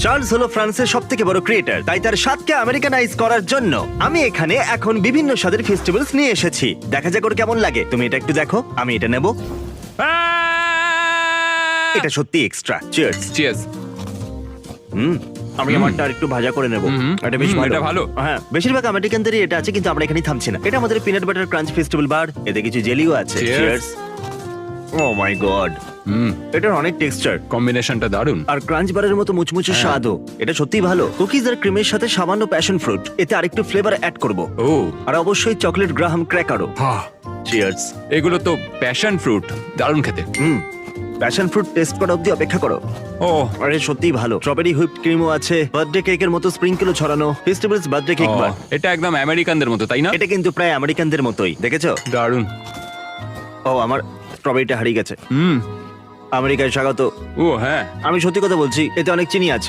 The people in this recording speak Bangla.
চার্লস হলো ফ্রান্সের সবথেকে বড় ক্রিয়েটর, তাই তার স্বাদকে আমেরিকানাইজ করার জন্য আমি এখানে এখন বিভিন্ন স্বাদের ফেস্টিভ্যালস নিয়ে এসেছি। দেখা যাক ওর কেমন লাগে। তুমি এটা একটু দেখো, আমি এটা নেব। এটা সত্যি এক্সট্রা। চিয়ার্স। চিয়ার্স। আমি আমারটা আর একটু ভাজা করে নেব। এটা বেশ ভালো। এটা ভালো। হ্যাঁ, বেশিরভাগ আমেরিকানদেরই এটা আছে, কিন্তু আমরা এখানেই থামছি না। এটা আমাদের পিনাট বাটার ক্রাঞ্চ ফেস্টিভ্যাল বার। এতে কিছু জেলিও আছে। Cheers. চিয়ার্স। ও মাই গড, এটার অনেক টেক্সচার কম্বিনেশনটা দারুণ। আর ক্রাঞ্চ বারের মতো মুচমুচে স্বাদও। এটা সত্যিই ভালো। কুকিজ আর ক্রিমের সাথে সামান্য প্যাশন ফ্রুট, এতে আরেকটু ফ্লেভার অ্যাড করব। ও আর অবশ্যই চকলেট গ্রাহাম ক্র্যাকারও। বাহ, চিয়ার্স। এগুলো তো প্যাশন ফ্রুট, দারুণ খেতে। প্যাশন ফ্রুট টেস্ট করা অবধি অপেক্ষা করো। ও আরে সত্যিই ভালো। স্ট্রবেরি হুইপড ক্রিমও আছে, বার্থডে কেকের মতো স্প্রিংকেলও ছড়ানো। ফেস্টিভ্যালস বার্থডে কেক বার। এটা একদম আমেরিকানদের মতো, তাই না? এটা কিন্তু প্রায় আমেরিকানদের মতোই, দেখেছো? দারুণ। ও, আমার স্ট্রবেরিটা হারিয়ে গেছে। আমেরিকায় স্বাগত। ও হ্যাঁ, আমি সত্যি কথা বলছি, এতে অনেক চিনি আছে।